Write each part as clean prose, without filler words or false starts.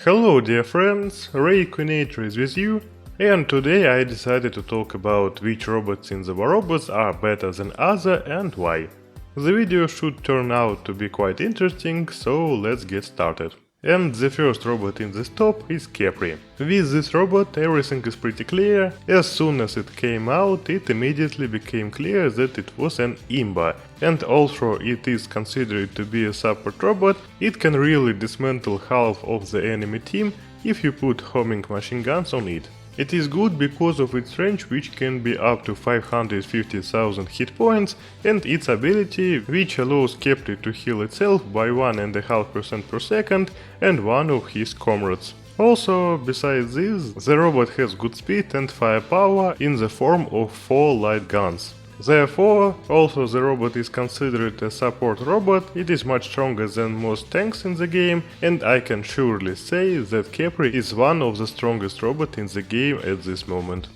Hello dear friends, raccoonator is with you, and today I decided to talk about which robots in the War Robots are better than other and why. The video should turn out to be quite interesting, so let's get started. And the first robot in this top is Capri. With this robot everything is pretty clear. As soon as it came out, it immediately became clear that it was an imba, and although it is considered to be a support robot, it can really dismantle half of the enemy team if you put homing machine guns on it. It is good because of its range, which can be up to 550,000 hit points, and its ability, which allows Capri to heal itself by 1.5% per second and one of his comrades. Also, besides this, the robot has good speed and firepower in the form of 4 light guns. Therefore, although the robot is considered a support robot, it is much stronger than most tanks in the game, and I can surely say that Capri is one of the strongest robots in the game at this moment.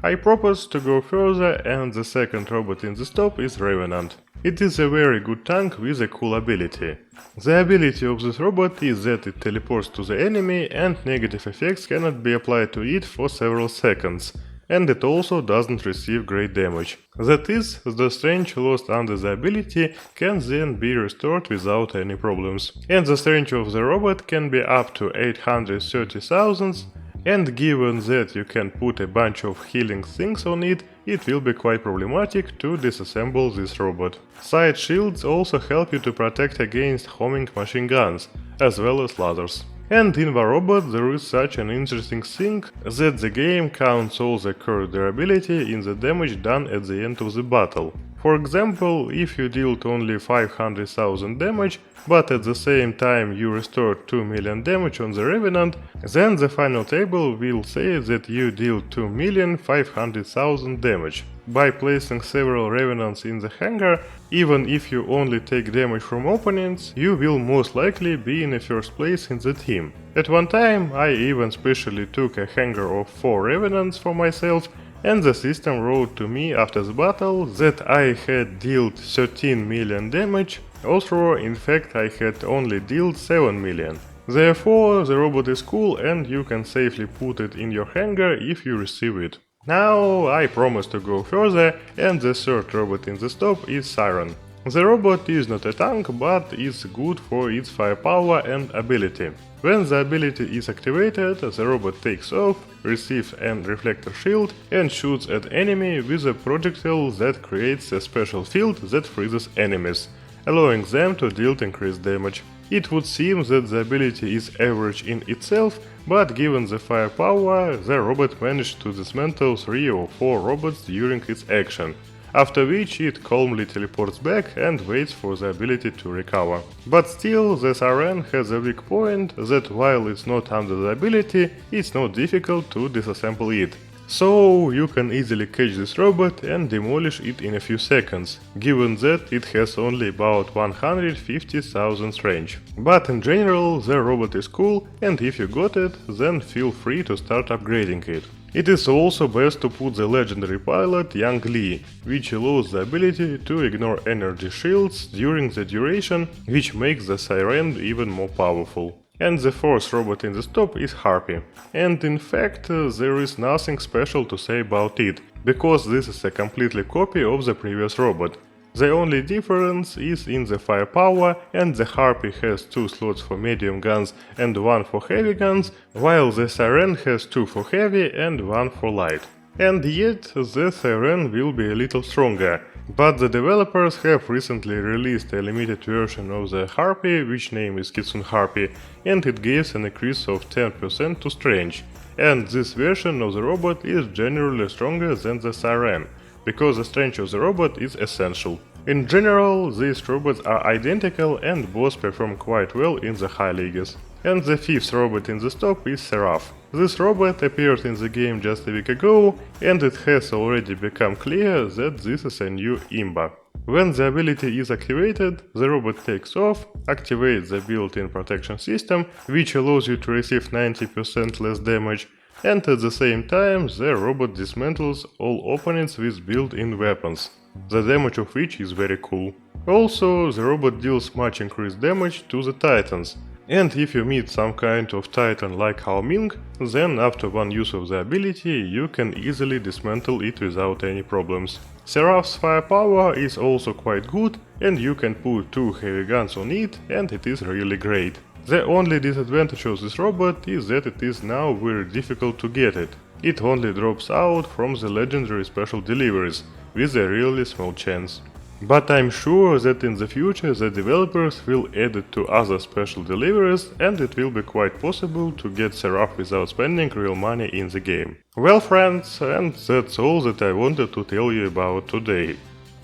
I propose to go further, and the second robot in this top is Revenant. It is a very good tank with a cool ability. The ability of this robot is that it teleports to the enemy and negative effects cannot be applied to it for several seconds. And it also doesn't receive great damage. That is, the strength lost under the ability can then be restored without any problems. And the strength of the robot can be up to 830,000, and given that you can put a bunch of healing things on it, it will be quite problematic to disassemble this robot. Side shields also help you to protect against homing machine guns, as well as lasers. And in the robot there is such an interesting thing that the game counts all the current durability in the damage done at the end of the battle. For example, if you dealt only 500,000 damage, but at the same time you restored 2 million damage on the Revenant, then the final table will say that you dealt 2,500,000 damage. By placing several Revenants in the hangar, even if you only take damage from opponents, you will most likely be in the first place in the team. At one time I even specially took a hangar of 4 Revenants for myself, and the system wrote to me after the battle that I had dealt 13 million damage, although in fact I had only dealt 7 million. Therefore, the robot is cool and you can safely put it in your hangar if you receive it. Now I promise to go further, and the third robot in the top is Siren. The robot is not a tank, but is good for its firepower and ability. When the ability is activated, the robot takes off, receives an reflector shield and shoots at enemy with a projectile that creates a special field that freezes enemies, allowing them to deal increased damage. It would seem that the ability is average in itself, but given the firepower, the robot managed to dismantle 3 or 4 robots during its action, after which it calmly teleports back and waits for the ability to recover. But still, the Siren has a weak point that while it's not under the ability, it's not difficult to disassemble it. So you can easily catch this robot and demolish it in a few seconds, given that it has only about 150,000 range. But in general, the robot is cool, and if you got it, then feel free to start upgrading it. It is also best to put the legendary pilot Young Lee, which allows the ability to ignore energy shields during the duration, which makes the Siren even more powerful. And the fourth robot in the top is Harpy. And in fact, there is nothing special to say about it, because this is a completely copy of the previous robot. The only difference is in the firepower, and the Harpy has 2 slots for medium guns and 1 for heavy guns, while the Siren has 2 for heavy and 1 for light. And yet, the Siren will be a little stronger. But the developers have recently released a limited version of the Harpy, which name is Kitsune Harpy, and it gives an increase of 10% to strength. And this version of the robot is generally stronger than the Siren, because the strength of the robot is essential. In general, these robots are identical and both perform quite well in the high leagues. And the fifth robot in the top is Seraph. This robot appeared in the game just a week ago, and it has already become clear that this is a new imba. When the ability is activated, the robot takes off, activates the built-in protection system, which allows you to receive 90% less damage, and at the same time the robot dismantles all opponents with built-in weapons, the damage of which is very cool. Also, the robot deals much increased damage to the titans, And if you meet some kind of titan like Hao Ming, then after one use of the ability you can easily dismantle it without any problems. Seraph's firepower is also quite good, and you can put 2 heavy guns on it, and it is really great. The only disadvantage of this robot is that it is now very difficult to get it. It only drops out from the legendary special deliveries, with a really small chance. But I'm sure that in the future the developers will add it to other special deliveries, and it will be quite possible to get Seraph without spending real money in the game. Well friends, and that's all that I wanted to tell you about today.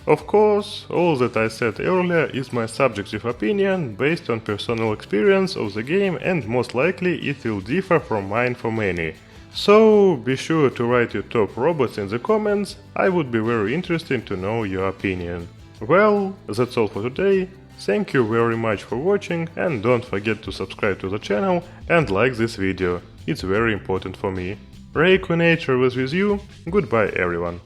Of course, all that I said earlier is my subjective opinion based on personal experience of the game, and most likely it will differ from mine for many. So be sure to write your top robots in the comments, I would be very interested to know your opinion. Well, that's all for today, thank you very much for watching, and don't forget to subscribe to the channel and like this video, it's very important for me. Raccoonator was with you, goodbye everyone.